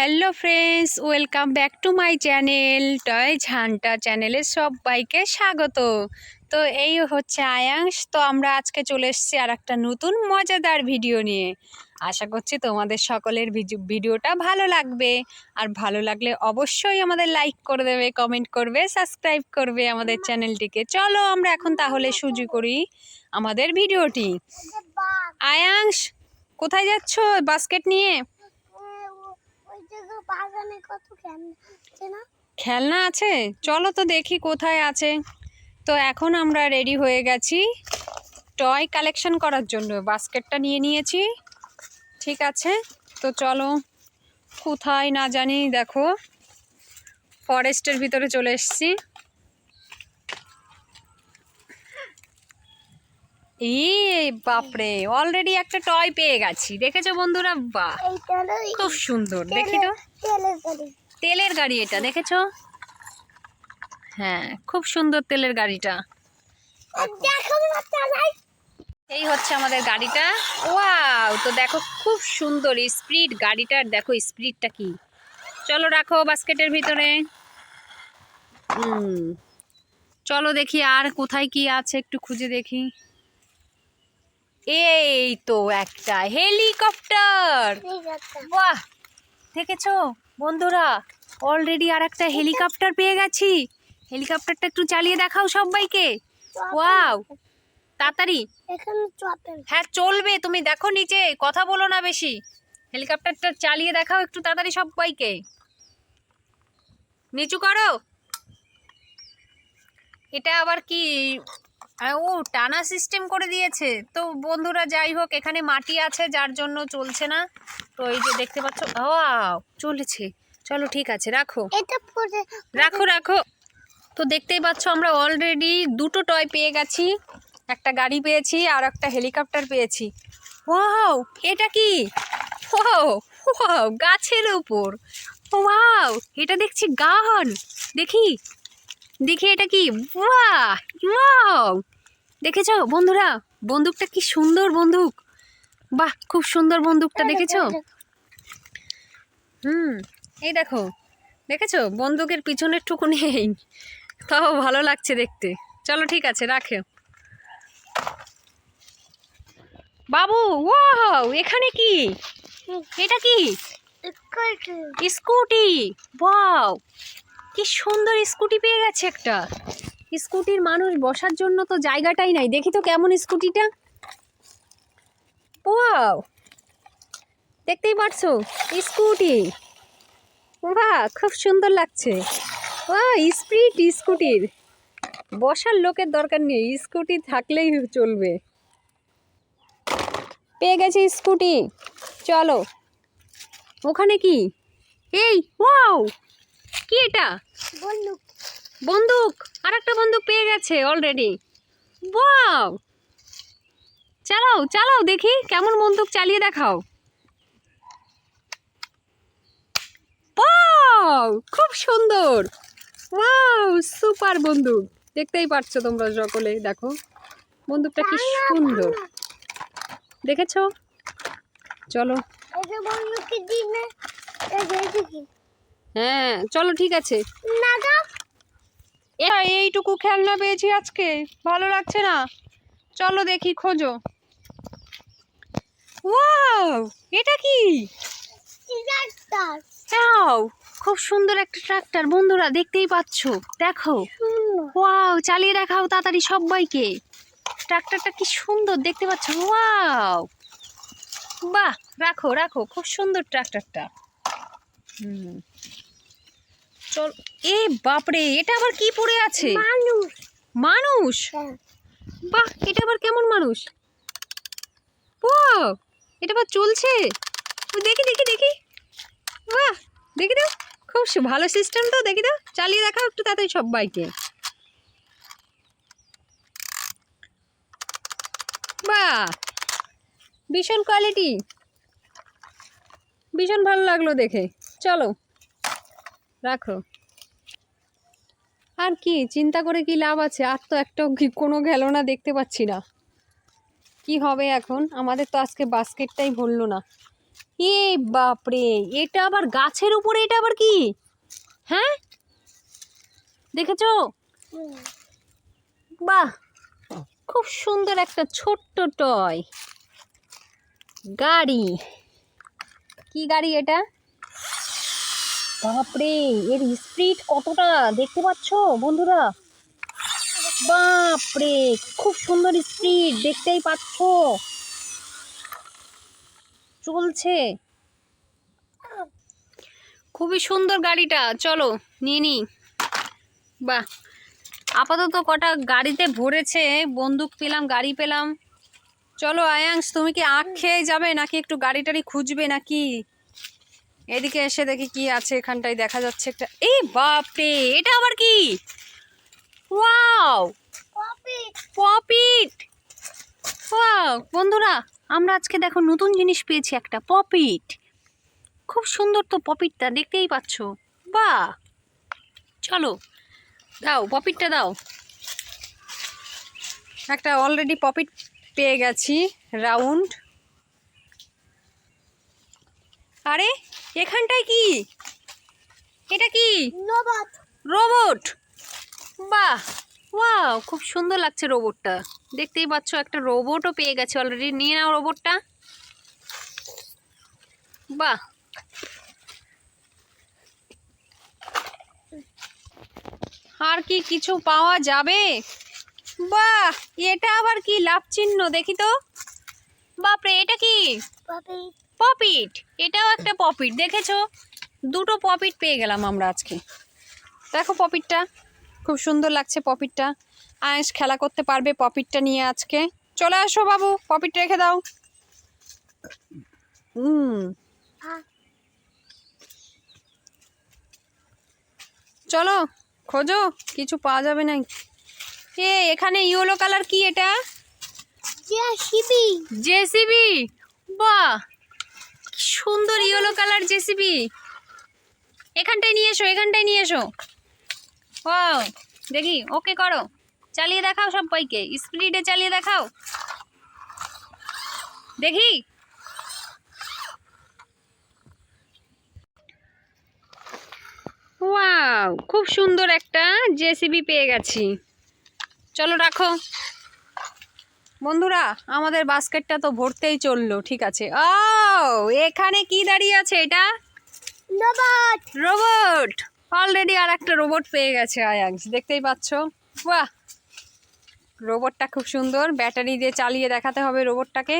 Hello friends, welcome back to my channel toy ঝান্টা চ্যানেলে সবাইকে স্বাগত। তো এই হচ্ছে আয়াংশ। তো আমরা আজকে চলে এসেছি আর একটা নতুন মজাদার ভিডিও নিয়ে। আশা করছি তোমাদের সকলের ভিডিওটা ভালো লাগবে। আর ভালো লাগলে অবশ্যই আমাদের লাইক করে দেবে, কমেন্ট করবে, সাবস্ক্রাইব করবে আমাদের চ্যানেলটিকে। চলো আমরা এখন তাহলে শুরু করি আমাদের ভিডিওটি। আয়াংশ, কোথায় যাচ্ছ বাস্কেট নিয়ে? খেলনা আছে, চলো তো দেখি কোথায় আছে। তো এখন আমরা রেডি হয়ে গেছি টয় কালেকশন করার জন্য। বাস্কেটটা নিয়ে নিয়েছি, ঠিক আছে। তো চলো, কোথায় না জানি, দেখো ফরেস্টের ভিতরে চলে এসেছি। এই বাপরে, অলরেডি একটা টয় পেয়ে গেছি, দেখেছো বন্ধুরা? বাহ, খুব সুন্দর। দেখি তো, তেলের গাড়ি এটা, দেখেছো? হ্যাঁ, খুব সুন্দর তেলের গাড়িটা। এই হচ্ছে আমাদের গাড়িটা। ওয়াও, তো দেখো খুব সুন্দর স্পিড গাড়িটার, দেখো স্পিডটা কি। চলো রাখো বাস্কেটের ভিতরে। চলো দেখি আর কোথায় কি আছে, একটু খুঁজে দেখি। এই তো একটা হেলিকপ্টার। বাহ, দেখেছো বন্ধুরা, অলরেডি আর একটা হেলিকপ্টার পেয়ে গেছি। হেলিকপ্টারটা একটু চালিয়ে দেখাও সবাইকে। ওয়াও, তাড়াতাড়ি। হ্যাঁ চলবে, তুমি দেখো নিচে, কথা বলো না বেশি। হেলিকপ্টারটা চালিয়ে দেখাও একটু তাড়াতাড়ি সবাইকে। নিচু করো। এটা আবার কি? ও, টানা সিস্টেম করে দিয়েছে তো বন্ধুরা। যাই হোক, এখানে মাটি আছে যার জন্য চলছে না। তো এই যে দেখতে পাচ্ছ, ওয়াও চলেছে। চলো ঠিক আছে, রাখো রাখো রাখো। তো দেখতেই পাচ্ছ আমরা অলরেডি দুটো টয় পেয়ে গেছি। একটা গাড়ি পেয়েছি আর একটা হেলিকপ্টার পেয়েছি। ওয়াও, এটা কি? ওয়াও ওয়াও, গাছের উপর। ওয়াও, এটা দেখছি গান। দেখি দেখি এটা কি? বাহ, ওয়াও, দেখেছো বন্ধুরা বন্দুকটা কি সুন্দর বন্দুক। বাহ, খুব সুন্দর বন্দুকটা, দেখেছো? এই দেখো, দেখেছো বন্দুকের পিছনের টুকু নেই, তাও ভালো লাগছে দেখতে। চলো ঠিক আছে, রাখো বাবু। ওয়াও, এখানে কি? এটা কি? স্কুটি। ওয়াও, কি সুন্দর স্কুটি পেয়ে গেছে একটা। স্কুটির মানুষ বসার জন্য তো জায়গাটাই নাই। দেখি তো কেমন স্কুটিটা। ওয়াও, দেখতেই পারছো স্কুটি। বাহ, খুব সুন্দর লাগছে। বাহ, স্পিড স্কুটির, বসার লোকের দরকার নেই, স্কুটি থাকলেই চলবে। পেয়ে গেছি স্কুটি। চলো, ওখানে কি? এই ওয়াও, কি এটা? বন্দুক। আর একটা বন্দুক পেয়ে গেছে অলরেডি। ওয়াও, চালাও চালাও দেখি, কেমন বন্দুক চালিয়ে দেখাও। ওয়াও, খুব সুন্দর। ওয়াও, সুপার বন্দুক। দেখতেই পাচ্ছ তোমরা সকলে, দেখো বন্দুকটা কি সুন্দর, দেখেছো? চলো, হ্যাঁ চলো ঠিক আছে। এইটুকু খেলনা পেয়েছি আজকে, ভালো লাগছে না। চলো দেখি, খোঁজো। ওয়াও, এটা কি? ওয়াও, খুব সুন্দর একটা ট্রাক্টর বন্ধুরা, দেখতেই পাচ্ছ। দেখো, ওয়াও, চালিয়ে দেখাও তাড়াতাড়ি সবাইকে। ট্রাক্টরটা কি সুন্দর দেখতে পাচ্ছ। ওয়াও, বাহ, রাখো রাখো, খুব সুন্দর ট্রাক্টরটা। চল। এ বাপরে, এটা আবার কি পড়ে আছে? মানুষ। বাহ, এটা আবার কেমন মানুষ? ওয়াও, এটা আবার চলছে। দেখি দেখি দেখি। বাহ, দেখি দাও, খুব ভালো সিস্টেম তো। দেখি দাও, চালিয়ে দেখাও একটু তাড়াতাড়ি সবাইকে। বাহ, ভীষণ কোয়ালিটি, ভীষণ ভালো লাগলো দেখে। চলো রাখো। আর কি চিন্তা করে কি লাভ আছে? আর তো একটা কোনো খেলনা দেখতে পাচ্ছি না। কি হবে এখন? আমাদের তো আজকে বাস্কেটটাই ভরলো না। এ বাপরে, এটা আবার গাছের উপরে, এটা আবার কি? হ্যাঁ, দেখেছো? বাহ, খুব সুন্দর একটা ছোট্ট টয় গাড়ি। কি গাড়ি এটা? বাপরে, এর স্পিড কতটা দেখতে পাচ্ছ বন্ধুরা? বাপরে, খুব সুন্দর স্পিড, দেখতেই পাচ্ছ, চলছে। খুবই সুন্দর গাড়িটা, চলো নিয়ে নিই। বাহ, আপাতত কটা গাড়িতে ভরেছে, বন্দুক পেলাম, গাড়ি পেলাম। চলো আয়াংশ, তুমি কি আখ খেয়ে যাবে নাকি একটু গাড়ি টাড়ি খুঁজবে নাকি? এদিকে এসে দেখি কি আছে এখানটায়, দেখা যাচ্ছে একটা। এই বাপরে, এটা আবার কি? ওয়াও, পপিট। ওয়াও বন্ধুরা, আমরা আজকে দেখো নতুন জিনিস পেয়েছি, একটা পপিট। খুব সুন্দর তো পপিটটা, দেখতেই পাচ্ছ। বাহ, চলো দাও পপিটটা দাও। একটা অলরেডি পপিট পেয়ে গেছি, রাউন্ড। আরে এখানটায় কি? এটা কি? রোবট। বাহ, ওয়াও, খুব সুন্দর লাগছে রোবটটা, দেখতেই পাচ্ছ। একটা রোবটও পেয়ে গেছে অলরেডি, নিয়ে নাও রোবটটা। বাহ, আর কি কিছু পাওয়া যাবে? বাহ, এটা আবার কি লাভ চিহ্ন, দেখি তো। বাপরে, এটা কি? পপিট। এটাও একটা পপিট, দেখেছো? দুটো পপিট পেয়ে গেলাম আমরা আজকে। দেখো পপিটটা, খুব সুন্দর লাগছে পপিটটা। আয়েশ খেলা করতে পারবে পপিটটা নিয়ে আজকে। চলে আসো বাবু, পপিট রেখে দাও। চলো খোঁজো, কিছু পাওয়া যাবে না। এখানে ইয়েলো কালার, কি এটা? জেসিবি। বাহ, কি সুন্দর ইয়েলো কালার জেসিবি। এখানটায় নিয়ে এসো, এখানটায় নিয়ে এসো। ওয়াও, দেখি, ওকে করো, চালিয়ে দেখাও সবাইকে, স্পিডে চালিয়ে দেখাও দেখি। ওয়াও, খুব সুন্দর একটা জেসিবি পেয়ে গেছি। চলো রাখো বন্ধুরা, আমাদের বাস্কেটটা তো ভরতেই চললো, ঠিক আছে। ও, এখানে কি দাঁড়িয়ে আছে? এটা রোবট। অলরেডি আর একটা রোবট পেয়ে গেছে আয়াংশ, দেখতেই পাচ্ছ। বাহ, রোবটটা খুব সুন্দর, ব্যাটারি দিয়ে চালিয়ে দেখাতে হবে রোবটটাকে,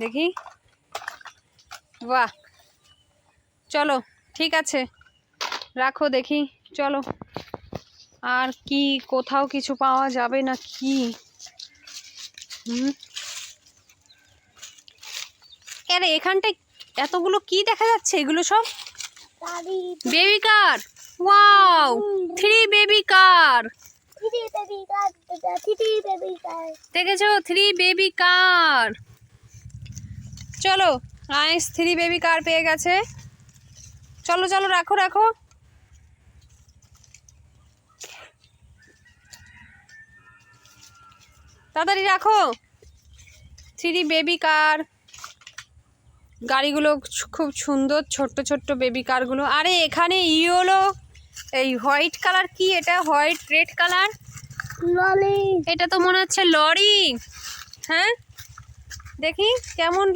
দেখি। বাহ, চলো ঠিক আছে, রাখো দেখি। চলো, আর কি কোথাও কিছু পাওয়া যাবে না কি? আরে এখানটায় এতগুলো কি দেখা যাচ্ছে? এগুলো সব বেবি কার। ওয়াও, 3 বেবি কার। দেখেছো, 3 বেবি কার। চলো, নাইস, 3 বেবি কার পেয়ে গেছে। চলো চলো, রাখো রাখো। তাড়াতাড়ি রাখো। 3 বেবি কার, গাড়িগুলো খুব সুন্দর, ছোট্ট ছোট্ট বেবি কারগুলো। আরে এখানে ইয়েলো, এই হোয়াইট কালার, কি এটা? White red colour lorry. এটা তো মনে হচ্ছে লরি। হ্যাঁ, দেখি কেমন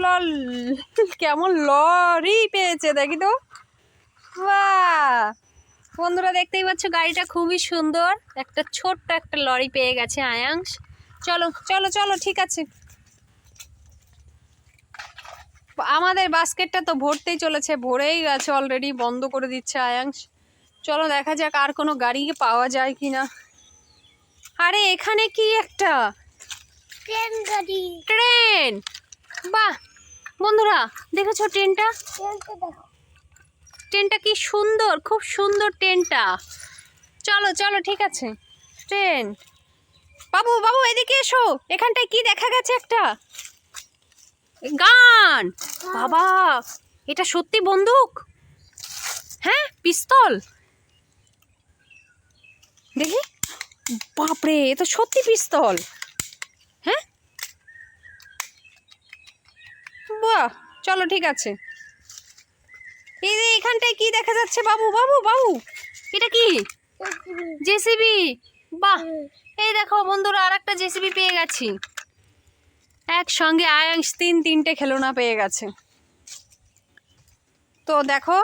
লরি পেয়েছে, দেখি তো। বাহ বন্ধুরা, দেখতেই পাচ্ছ গাড়িটা খুবই সুন্দর, একটা ছোট্ট একটা লরি পেয়ে গেছে আয়াংশ। চলো চলো চলো, ঠিক আছে। আমাদের বাস্কেটটা তো ভরতেই চলেছে, ভরেই গেছে অলরেডি, বন্ধ করে দিচ্ছে আয়াংশ। চলো দেখা যাক আর কোনো গাড়ি পাওয়া যায় কি না। আরে এখানে কি একটা ট্রেন। বাহ বন্ধুরা, দেখেছো ট্রেনটা? ট্রেনটা কি সুন্দর, খুব সুন্দর ট্রেনটা। চলো চলো, ঠিক আছে। ট্রেন, বাবু বাবু এদিকে এসো, এখানটায় কি দেখা গেছে? একটা গান। বাবা, এটা সত্যি বন্দুক? হ্যাঁ, পিস্তল, দেখি। বাপরে, এ তো সত্যি পিস্তল। হ্যাঁ, বাহ, চলো ঠিক আছে। এই যে এখানটায় কি দেখা যাচ্ছে বাবু, বাবু বাবু, এটা কি? জেসিবি। বাহ, এই দেখো বন্ধুরা, আর একটা জেসিবি পেয়ে গেছি। একসঙ্গে আয়াংশ তিনটে খেলনা পেয়ে গেছে। তো দেখো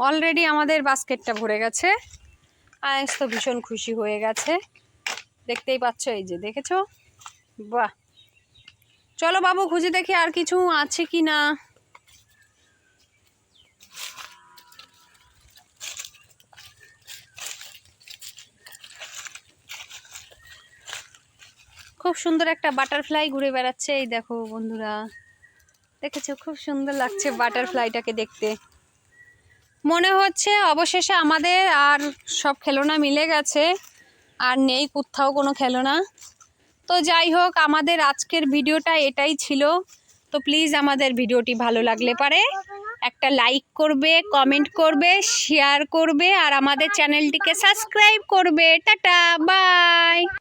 অলরেডি আমাদের বাস্কেটটা ভরে গেছে। আয়াংশ তো ভীষণ খুশি হয়ে গেছে, দেখতেই পাচ্ছ, এই যে দেখেছো। বাহ, চলো বাবু খুঁজে দেখি আর কিছু আছে কি না। খুব সুন্দর একটা বাটারফ্লাই ঘুরে বেড়াচ্ছে, এই দেখো বন্ধুরা, দেখেছো? খুব সুন্দর লাগছে বাটারফ্লাইটাকে দেখতে। মনে হচ্ছে অবশেষে আমাদের আর সব খেলনা মিলে গেছে, আর নেই কোথাও কোনো খেলনা। তো যাই হোক, আমাদের আজকের ভিডিওটা এটাই ছিল। তো প্লিজ আমাদের ভিডিওটি ভালো লাগলে পারে একটা লাইক করবে, কমেন্ট করবে, শেয়ার করবে, আর আমাদের চ্যানেলটিকে সাবস্ক্রাইব করবে। Tata, by.